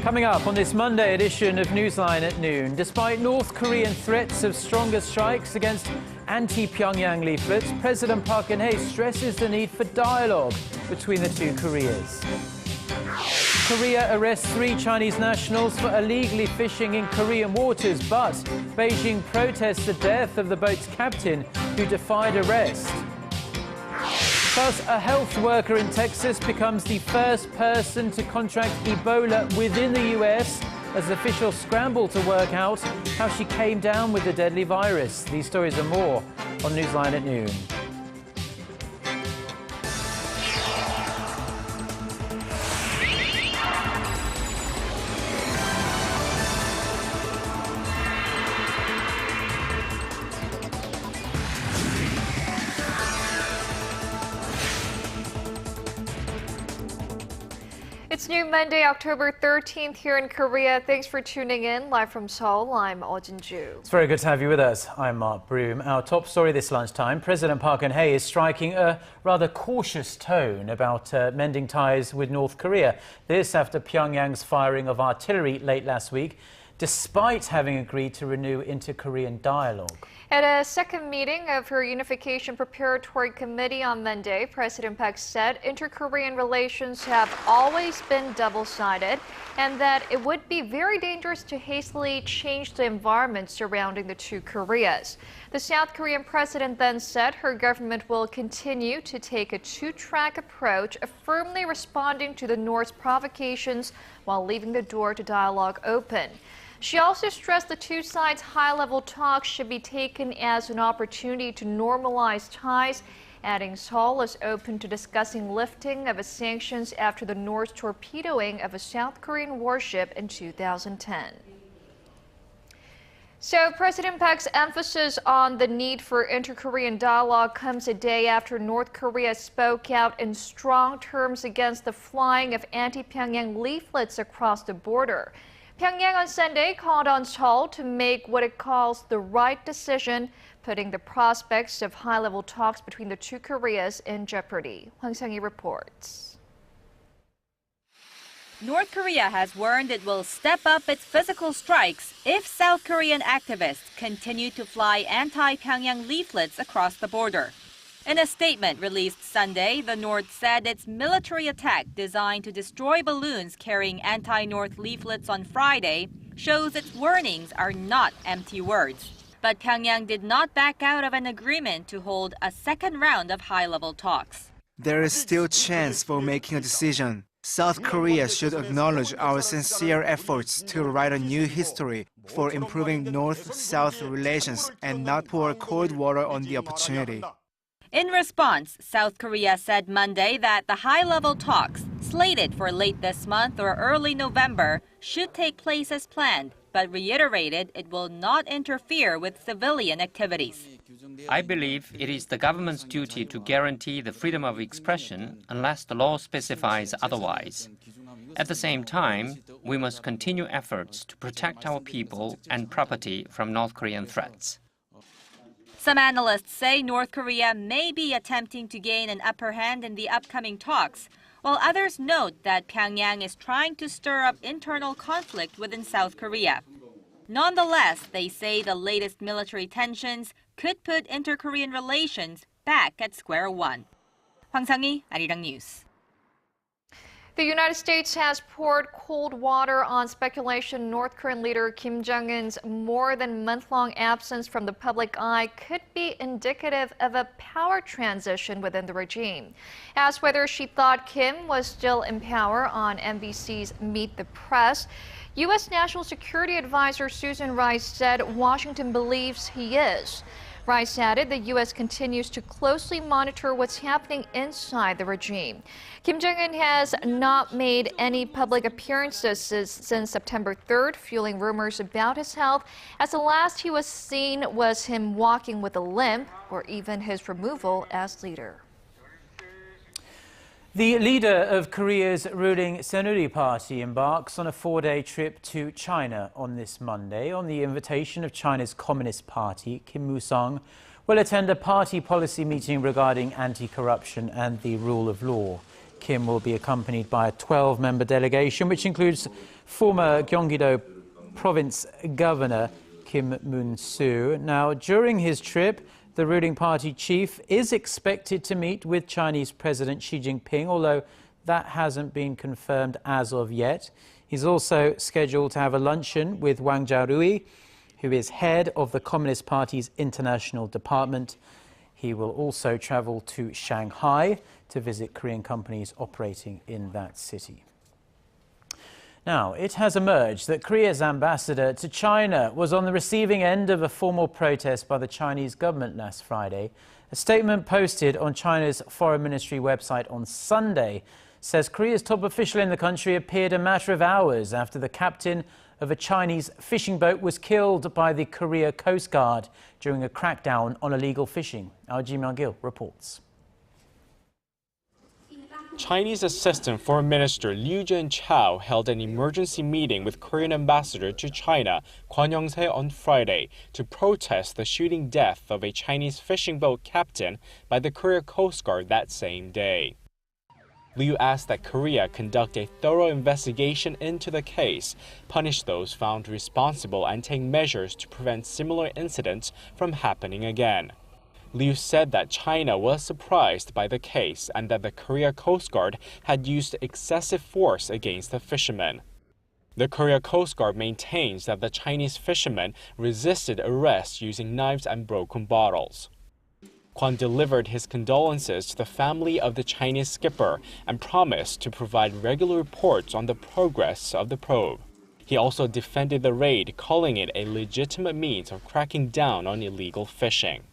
Coming up on this Monday edition of Newsline at noon, despite North Korean threats of stronger strikes against anti-Pyongyang leaflets, President Park Geun-hye stresses the need for dialogue between the two Koreas. Korea arrests 3 Chinese nationals for illegally fishing in Korean waters, but Beijing protests the death of the boat's captain who defied arrest. Plus, a health worker in Texas becomes the first person to contract Ebola within the US as officials scramble to work out how she came down with the deadly virus. These stories and more on Newsline at noon. It's new Monday, October 13th here in Korea. Thanks for tuning in. Live from Seoul, I'm Jin-ju. It's very good to have you with us. I'm Mark Broom. Our top story this lunchtime, President Park Geun-hye is striking a rather cautious tone about mending ties with North Korea. This after Pyongyang's firing of artillery late last week, despite having agreed to renew inter-Korean dialogue. At a second meeting of her unification preparatory committee on Monday, President Park said inter-Korean relations have always been double-sided and that it would be very dangerous to hastily change the environment surrounding the two Koreas. The South Korean president then said her government will continue to take a two-track approach of firmly responding to the North's provocations while leaving the door to dialogue open. She also stressed the two sides' high-level talks should be taken as an opportunity to normalize ties, adding Seoul is open to discussing lifting of its sanctions after the North's torpedoing of a South Korean warship in 2010. So President Park's emphasis on the need for inter-Korean dialogue comes a day after North Korea spoke out in strong terms against the flying of anti-Pyongyang leaflets across the border. Pyongyang on Sunday called on Seoul to make what it calls the right decision, putting the prospects of high-level talks between the two Koreas in jeopardy. Hwang Sang-hee reports. North Korea has warned it will step up its physical strikes if South Korean activists continue to fly anti-Pyongyang leaflets across the border. In a statement released Sunday, the North said its military attack designed to destroy balloons carrying anti-North leaflets on Friday shows its warnings are not empty words. But Pyongyang did not back out of an agreement to hold a second round of high-level talks. There is still chance for making a decision. South Korea should acknowledge our sincere efforts to write a new history for improving North-South relations and not pour cold water on the opportunity. In response, South Korea said Monday that the high-level talks, slated for late this month or early November, should take place as planned, but reiterated it will not interfere with civilian activities. I believe it is the government's duty to guarantee the freedom of expression unless the law specifies otherwise. At the same time, we must continue efforts to protect our people and property from North Korean threats. Some analysts say North Korea may be attempting to gain an upper hand in the upcoming talks, while others note that Pyongyang is trying to stir up internal conflict within South Korea. Nonetheless, they say the latest military tensions could put inter-Korean relations back at square one. Hwang Sang-hee, Arirang News. The United States has poured cold water on speculation North Korean leader Kim Jongun's more than month-long absence from the public eye could be indicative of a power transition within the regime. Asked whether she thought Kim was still in power on NBC's Meet the Press, U.S. National Security Advisor Susan Rice said Washington believes he is. Rice added the U.S. continues to closely monitor what's happening inside the regime. Kim Jongun has not made any public appearances since September 3rd, fueling rumors about his health, as the last he was seen was him walking with a limp or even his removal as leader. The leader of Korea's ruling Saenuri Party embarks on a 4-day trip to China on this Monday. On the invitation of China's Communist Party, Kim Moo-sung will attend a party policy meeting regarding anti-corruption and the rule of law. Kim will be accompanied by a 12-member delegation, which includes former Gyeonggi-do province governor Kim Moon-soo. Now, during his trip, the ruling party chief is expected to meet with Chinese President Xi Jinping, although that hasn't been confirmed as of yet. He's also scheduled to have a luncheon with Wang Jiarui, who is head of the Communist Party's international department. He will also travel to Shanghai to visit Korean companies operating in that city. Now, it has emerged that Korea's ambassador to China was on the receiving end of a formal protest by the Chinese government last Friday. A statement posted on China's Foreign Ministry website on Sunday says Korea's top official in the country appeared a matter of hours after the captain of a Chinese fishing boat was killed by the Korea Coast Guard during a crackdown on illegal fishing. Our Ji Myung-gil reports. Chinese Assistant Foreign Minister Liu Zhenchao held an emergency meeting with Korean ambassador to China, Kwon Young-se, on Friday to protest the shooting death of a Chinese fishing boat captain by the Korea Coast Guard that same day. Liu asked that Korea conduct a thorough investigation into the case, punish those found responsible, and take measures to prevent similar incidents from happening again. Liu said that China was surprised by the case and that the Korea Coast Guard had used excessive force against the fishermen. The Korea Coast Guard maintains that the Chinese fishermen resisted arrest using knives and broken bottles. Kwon delivered his condolences to the family of the Chinese skipper and promised to provide regular reports on the progress of the probe. He also defended the raid, calling it a legitimate means of cracking down on illegal fishing.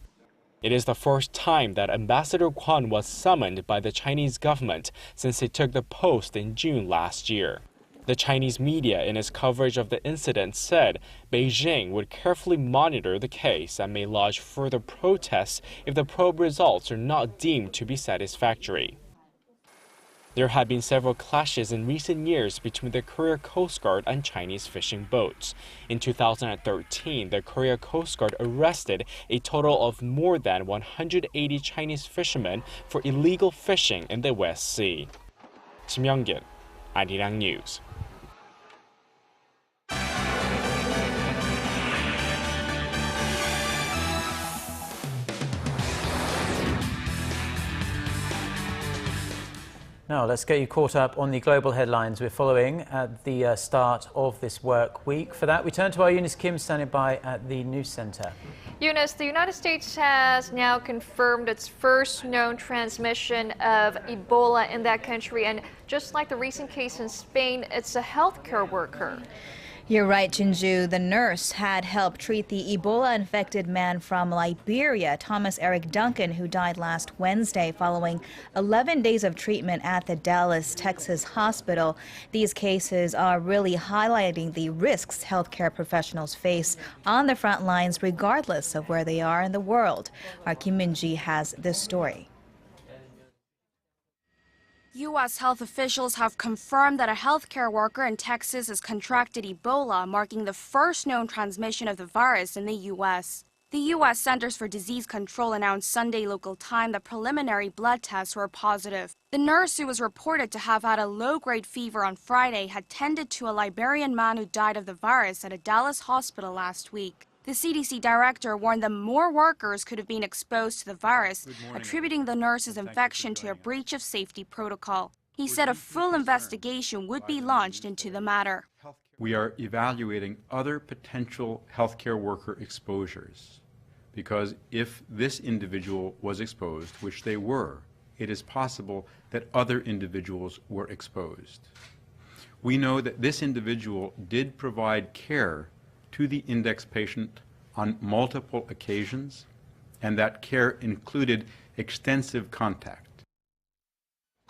It is the first time that Ambassador Kwon was summoned by the Chinese government since he took the post in June last year. The Chinese media, in its coverage of the incident, said Beijing would carefully monitor the case and may lodge further protests if the probe results are not deemed to be satisfactory. There have been several clashes in recent years between the Korea Coast Guard and Chinese fishing boats. In 2013, the Korea Coast Guard arrested a total of more than 180 Chinese fishermen for illegal fishing in the West Sea. Kim Jongun, Arirang News. Now, let's get you caught up on the global headlines we're following at the start of this work week. For that, we turn to our Eunice Kim standing by at the News Center. Eunice, the United States has now confirmed its first known transmission of Ebola in that country. And just like the recent case in Spain, it's a healthcare worker. You're right, Jinju. The nurse had helped treat the Ebola-infected man from Liberia, Thomas Eric Duncan, who died last Wednesday following 11 days of treatment at the Dallas, Texas hospital. These cases are really highlighting the risks healthcare professionals face on the front lines, regardless of where they are in the world. Our Kim Min-ji has this story. U.S. health officials have confirmed that a healthcare worker in Texas has contracted Ebola, marking the first known transmission of the virus in the U.S. The U.S. Centers for Disease Control announced Sunday local time that preliminary blood tests were positive. The nurse, who was reported to have had a low-grade fever on Friday, had tended to a Liberian man who died of the virus at a Dallas hospital last week. The CDC director warned that more workers could have been exposed to the virus, attributing the nurse's infection to a breach of safety protocol. He said a full investigation would be launched into the matter. We are evaluating other potential healthcare worker exposures, because if this individual was exposed, which they were, it is possible that other individuals were exposed. We know that this individual did provide care to the index patient on multiple occasions, and that care included extensive contact.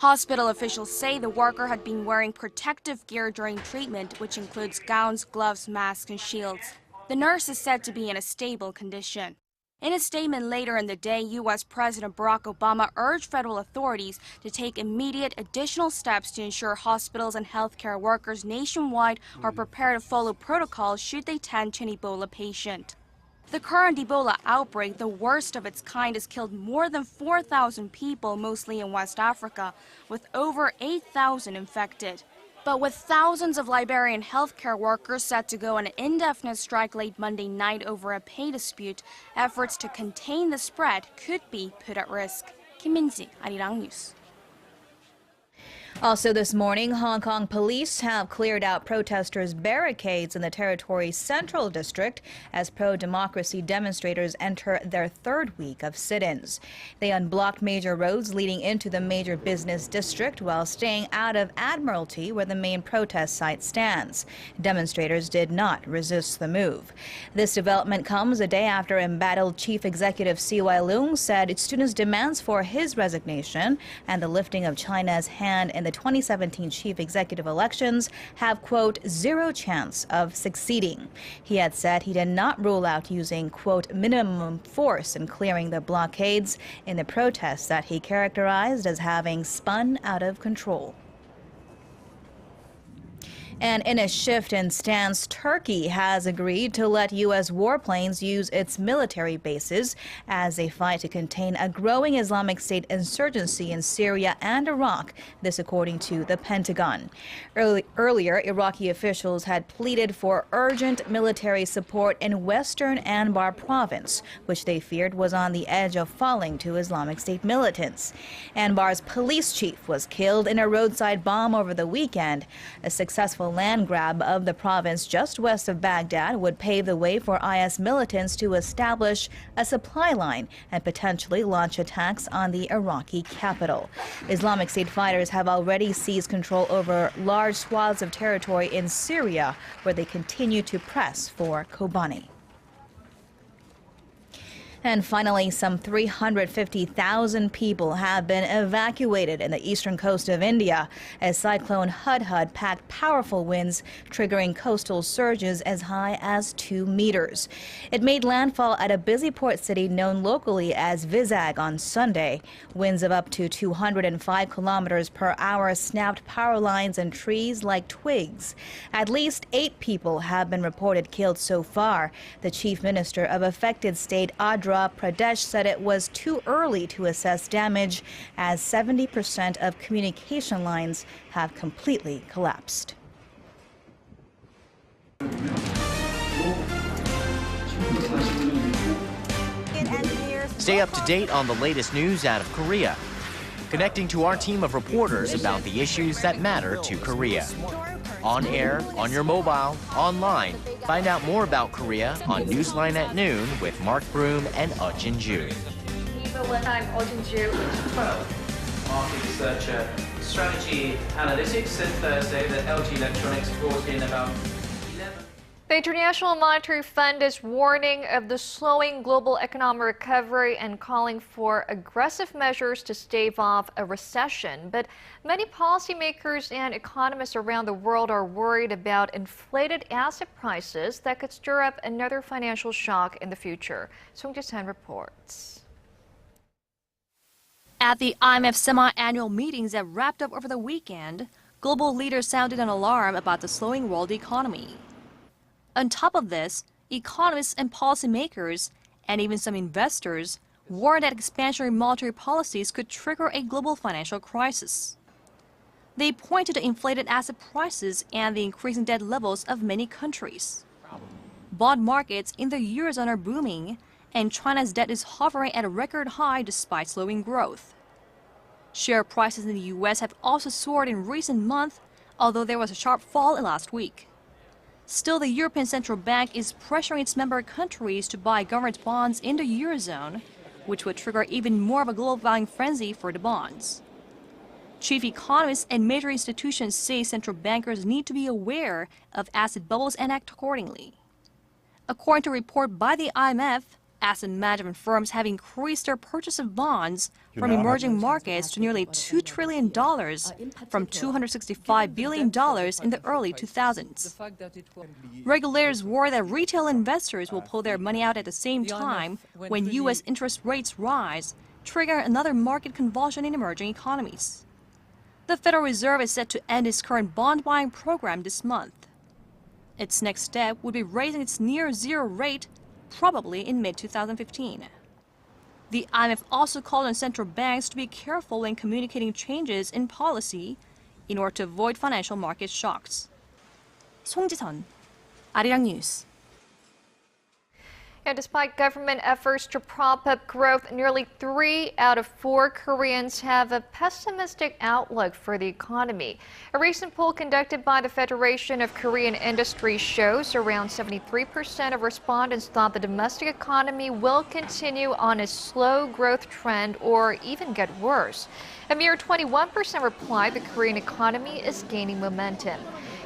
Hospital officials say the worker had been wearing protective gear during treatment, which includes gowns, gloves, masks, and shields. The nurse is said to be in a stable condition. In a statement later in the day, U.S. President Barack Obama urged federal authorities to take immediate additional steps to ensure hospitals and healthcare workers nationwide are prepared to follow protocols should they tend to an Ebola patient. The current Ebola outbreak, the worst of its kind, has killed more than 4,000 people, mostly in West Africa, with over 8,000 infected. But with thousands of Liberian healthcare workers set to go on an indefinite strike late Monday night over a pay dispute, efforts to contain the spread could be put at risk. Kim Jongun, Arirang News. Also this morning, Hong Kong police have cleared out protesters' barricades in the territory's central district as pro-democracy demonstrators enter their third week of sit-ins. They unblocked major roads leading into the major business district while staying out of Admiralty, where the main protest site stands. Demonstrators did not resist the move. This development comes a day after embattled Chief Executive C.Y. Leung said students' demands for his resignation and the lifting of China's hand in the 2017 chief executive elections have, quote, zero chance of succeeding. He had said he did not rule out using, quote, minimum force in clearing the blockades in the protests that he characterized as having spun out of control. And in a shift in stance, Turkey has agreed to let U.S. warplanes use its military bases as they fight to contain a growing Islamic State insurgency in Syria and Iraq, this according to the Pentagon. Earlier, Iraqi officials had pleaded for urgent military support in western Anbar province, which they feared was on the edge of falling to Islamic State militants. Anbar's police chief was killed in a roadside bomb over the weekend. A successful land grab of the province just west of Baghdad would pave the way for IS militants to establish a supply line and potentially launch attacks on the Iraqi capital. Islamic State fighters have already seized control over large swaths of territory in Syria, where they continue to press for Kobani. And finally, some 350,000 people have been evacuated in the eastern coast of India as Cyclone Hudhud packed powerful winds, triggering coastal surges as high as 2 meters. It made landfall at a busy port city known locally as Vizag on Sunday. Winds of up to 205 kilometers per hour snapped power lines and trees like twigs. At least 8 people have been reported killed so far. The chief minister of affected state, Andhra Pradesh, said it was too early to assess damage as 70% of communication lines have completely collapsed. Stay up to date on the latest news out of Korea, connecting to our team of reporters about the issues that matter to Korea. On air, on your mobile, online. Find out more about Korea on NEWSLINE at noon with Mark Broom and Jin-ju. I'm Jin-ju. Market researcher, strategy analytics, said Thursday that LG Electronics brought in about 11. The International Monetary Fund is warning of the slowing global economic recovery and calling for aggressive measures to stave off a recession. But many policymakers and economists around the world are worried about inflated asset prices that could stir up another financial shock in the future. Song Jae-san reports. At the IMF semi-annual meetings that wrapped up over the weekend, global leaders sounded an alarm about the slowing world economy. On top of this, economists and policymakers, and even some investors, warned that expansionary monetary policies could trigger a global financial crisis. They point to the inflated asset prices and the increasing debt levels of many countries. Bond markets in the Eurozone are booming, and China's debt is hovering at a record high despite slowing growth. Share prices in the U.S. have also soared in recent months, although there was a sharp fall last week. Still, the European Central Bank is pressuring its member countries to buy government bonds in the Eurozone, which would trigger even more of a global buying frenzy for the bonds. Chief economists and major institutions say central bankers need to be aware of asset bubbles and act accordingly. According to a report by the IMF, asset management firms have increased their purchase of bonds from emerging markets to nearly $2 trillion from $265 billion in the early 2000s. Regulators worry that retail investors will pull their money out at the same time when U.S. interest rates rise, triggering another market convulsion in emerging economies. The Federal Reserve is set to end its current bond buying program this month. Its next step would be raising its near-zero rate probably in mid-2015. The IMF also called on central banks to be careful when communicating changes in policy in order to avoid financial market shocks. 송지선, Arirang News. And despite government efforts to prop up growth, nearly 3 out of 4 Koreans have a pessimistic outlook for the economy. A recent poll conducted by the Federation of Korean Industry shows around 73% of respondents thought the domestic economy will continue on a slow growth trend or even get worse. A mere 21% replied the Korean economy is gaining momentum.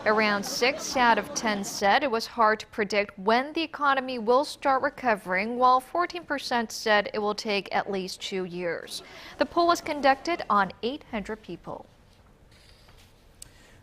Around 6 out of 10 said it was hard to predict when the economy will start recovering, while 14% said it will take at least 2 years. The poll was conducted on 800 people.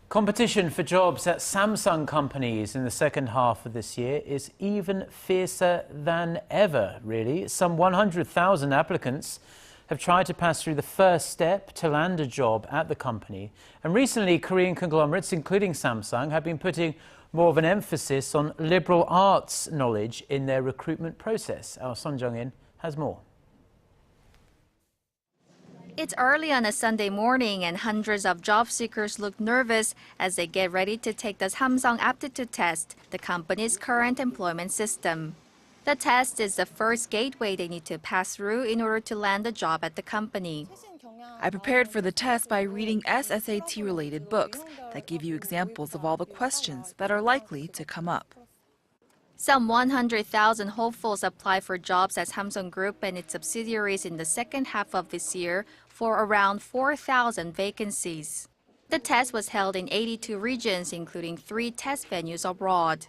Competition for jobs at Samsung companies in the second half of this year is even fiercer than ever, really. Some 100,000 applicants have tried to pass through the first step to land a job at the company. And recently, Korean conglomerates, including Samsung, have been putting more of an emphasis on liberal arts knowledge in their recruitment process. Our Kim Jongun has more. It's early on a Sunday morning and hundreds of job seekers look nervous as they get ready to take the Samsung aptitude test, the company's current employment system. The test is the first gateway they need to pass through in order to land a job at the company. I prepared for the test by reading SSAT-related books that give you examples of all the questions that are likely to come up. Some 100,000 hopefuls apply for jobs at Samsung Group and its subsidiaries in the second half of this year for around 4,000 vacancies. The test was held in 82 regions, including 3 test venues abroad.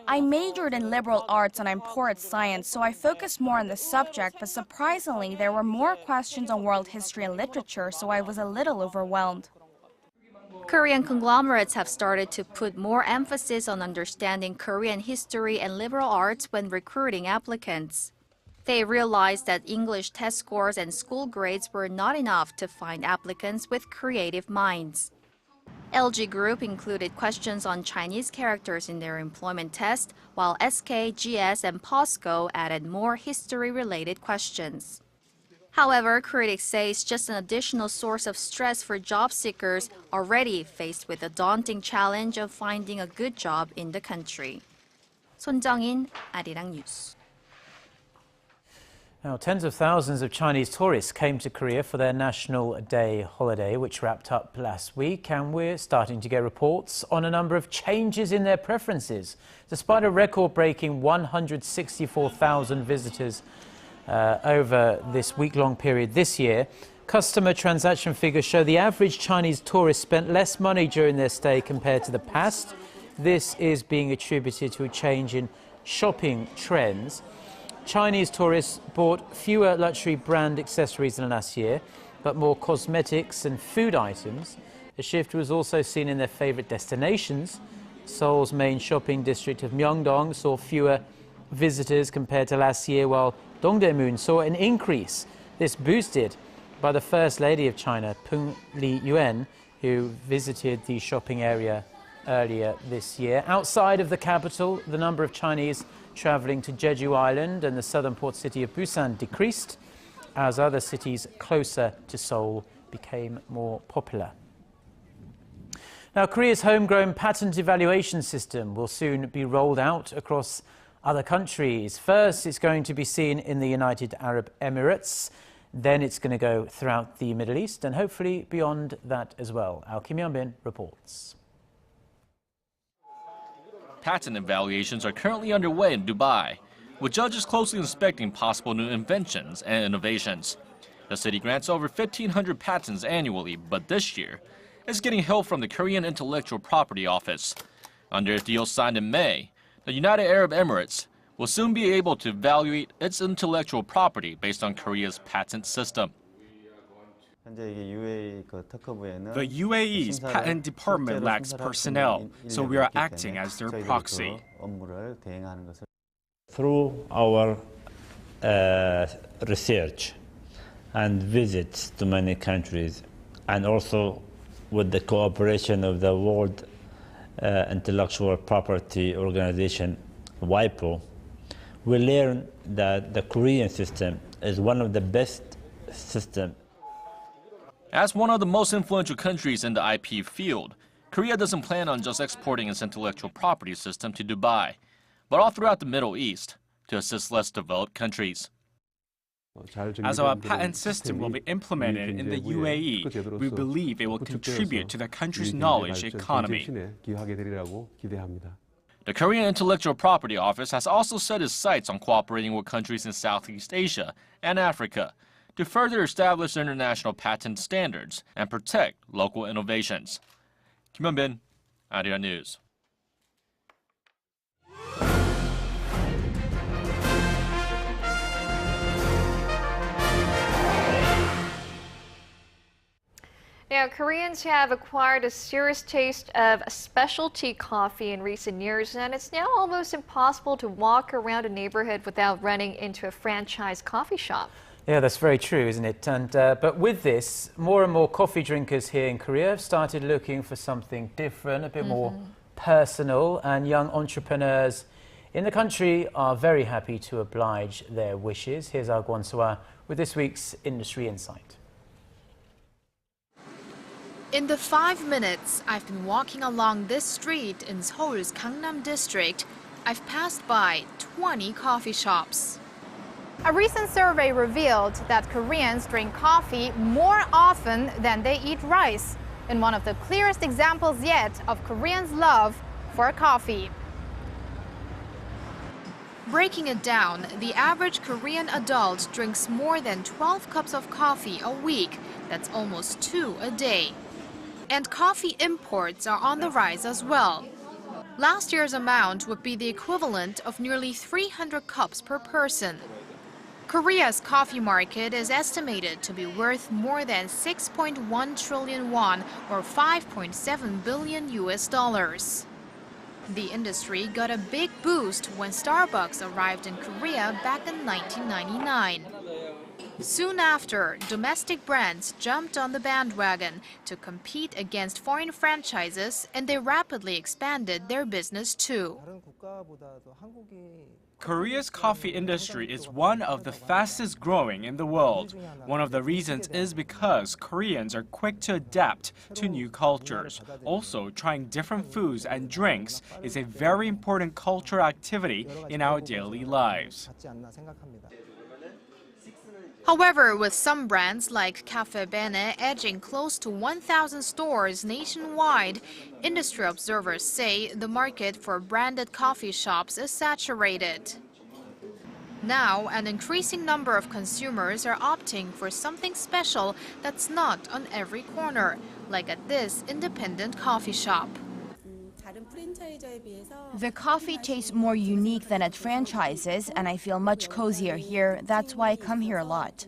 I majored in liberal arts and I'm poor at science, so I focused more on the subject, but surprisingly, there were more questions on world history and literature, so I was a little overwhelmed. Korean conglomerates have started to put more emphasis on understanding Korean history and liberal arts when recruiting applicants. They realized that English test scores and school grades were not enough to find applicants with creative minds. LG Group included questions on Chinese characters in their employment test, while SK, GS, and POSCO added more history-related questions. However, critics say it's just an additional source of stress for job seekers already faced with the daunting challenge of finding a good job in the country. 손정인, Arirang News. Now, tens of thousands of Chinese tourists came to Korea for their National Day holiday, which wrapped up last week, and we're starting to get reports on a number of changes in their preferences. Despite a record-breaking 164,000 visitors over this week-long period this year, customer transaction figures show the average Chinese tourist spent less money during their stay compared to the past. This is being attributed to a change in shopping trends. Chinese tourists bought fewer luxury brand accessories than last year, but more cosmetics and food items. A shift was also seen in their favorite destinations. Seoul's main shopping district of Myeongdong saw fewer visitors compared to last year, while Dongdaemun saw an increase. This boosted by the First Lady of China, Peng Liyuan, who visited the shopping area earlier this year. Outside of the capital, the number of Chinese travelling to Jeju Island and the southern port city of Busan decreased as other cities closer to Seoul became more popular. Now, Korea's homegrown patent evaluation system will soon be rolled out across other countries. First, it's going to be seen in the United Arab Emirates. Then it's going to go throughout the Middle East and hopefully beyond that as well. Our Kim Hyun-bin reports. Patent evaluations are currently underway in Dubai, with judges closely inspecting possible new inventions and innovations. The city grants over 1,500 patents annually, but this year it's getting help from the Korean Intellectual Property Office. Under a deal signed in May, the United Arab Emirates will soon be able to evaluate its intellectual property based on Korea's patent system. The UAE's patent department lacks personnel, so we are acting as their proxy. Through our research and visits to many countries, and also with the cooperation of the World Intellectual Property Organization, WIPO, we learned that the Korean system is one of the best systems. As one of the most influential countries in the IP field, Korea doesn't plan on just exporting its intellectual property system to Dubai, but all throughout the Middle East to assist less developed countries. As our patent system will be implemented in the UAE, we believe it will contribute to the country's knowledge economy. The Korean Intellectual Property Office has also set its sights on cooperating with countries in Southeast Asia and Africa to further establish international patent standards and protect local innovations. Kim Jongun, Arirang News. Now, Koreans have acquired a serious taste of specialty coffee in recent years, and it's now almost impossible to walk around a neighborhood without running into a franchise coffee shop. Yeah, that's very true, isn't it? And but with this, more and more coffee drinkers here in Korea have started looking for something different, a bit more personal, and young entrepreneurs in the country are very happy to oblige their wishes. Here's our Gwon-soa with this week's Industry Insight. In the 5 minutes I've been walking along this street in Seoul's Gangnam district, I've passed by 20 coffee shops. A recent survey revealed that Koreans drink coffee more often than they eat rice, in one of the clearest examples yet of Koreans' love for coffee. Breaking it down, the average Korean adult drinks more than 12 cups of coffee a week. That's almost 2 a day. And coffee imports are on the rise as well. Last year's amount would be the equivalent of nearly 300 cups per person. Korea's coffee market is estimated to be worth more than 6.1 trillion won or 5.7 billion US dollars. The industry got a big boost when Starbucks arrived in Korea back in 1999. Soon after, domestic brands jumped on the bandwagon to compete against foreign franchises, and they rapidly expanded their business too. Korea's coffee industry is one of the fastest growing in the world. One of the reasons is because Koreans are quick to adapt to new cultures. Also, trying different foods and drinks is a very important cultural activity in our daily lives. However, with some brands like Cafe Bene edging close to 1,000 stores nationwide, industry observers say the market for branded coffee shops is saturated. Now, an increasing number of consumers are opting for something special that's not on every corner, like at this independent coffee shop. The coffee tastes more unique than at franchises, and I feel much cozier here. That's why I come here a lot.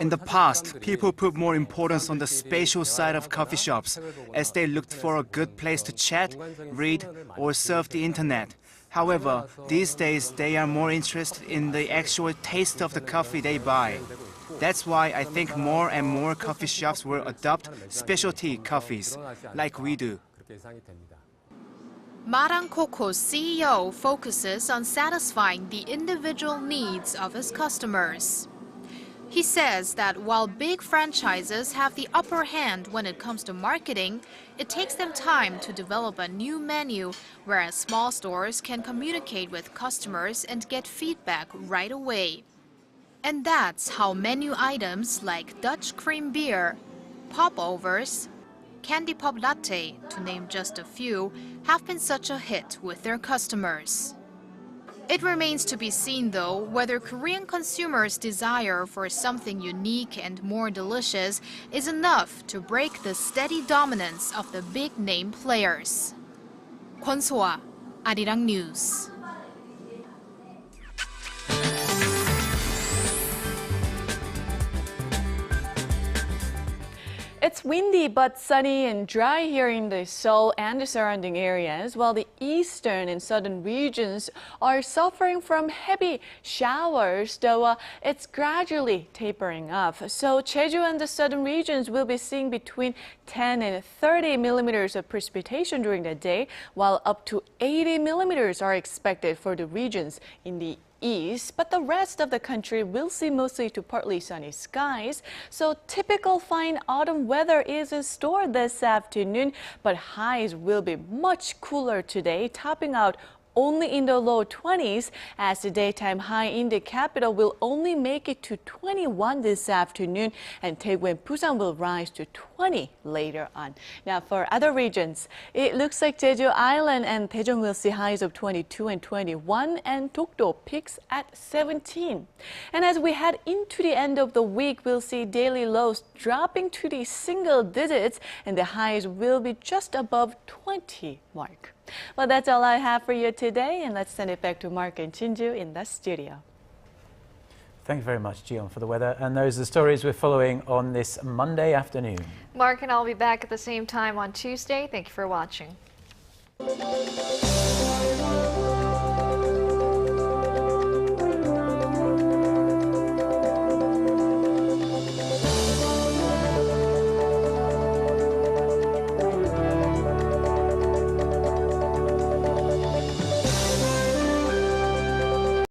In the past, people put more importance on the spatial side of coffee shops, as they looked for a good place to chat, read, or surf the internet. However, these days they are more interested in the actual taste of the coffee they buy. That's why I think more and more coffee shops will adopt specialty coffees, like we do. Marang Coco's CEO focuses on satisfying the individual needs of his customers. He says that while big franchises have the upper hand when it comes to marketing, it takes them time to develop a new menu, whereas small stores can communicate with customers and get feedback right away. And that's how menu items like Dutch cream beer, popovers, candy pop latte, to name just a few, have been such a hit with their customers. It remains to be seen, though, whether Korean consumers' desire for something unique and more delicious is enough to break the steady dominance of the big-name players. Gwon-soa, Arirang News. It's windy but sunny and dry here in the Seoul and the surrounding areas, while the eastern and southern regions are suffering from heavy showers, though it's gradually tapering off. So Jeju and the southern regions will be seeing between 10 and 30 millimeters of precipitation during the day, while up to 80 millimeters are expected for the regions in the east, but the rest of the country will see mostly to partly sunny skies. So typical fine autumn weather is in store this afternoon, but highs will be much cooler today, topping out only in the low 20s, as the daytime high in the capital will only make it to 21 this afternoon, and Daegu and Busan will rise to 20 later on. Now for other regions, it looks like Jeju Island and Daejeon will see highs of 22 and 21, and Dokdo peaks at 17. And as we head into the end of the week, we'll see daily lows dropping to the single digits, and the highs will be just above 20 mark. Well, that's all I have for you today, and let's send it back to Mark and Chinju in the studio. Thank you very much, Jiyeon, for the weather. And those are the stories we're following on this Monday afternoon. Mark and I'll be back at the same time on Tuesday. Thank you for watching.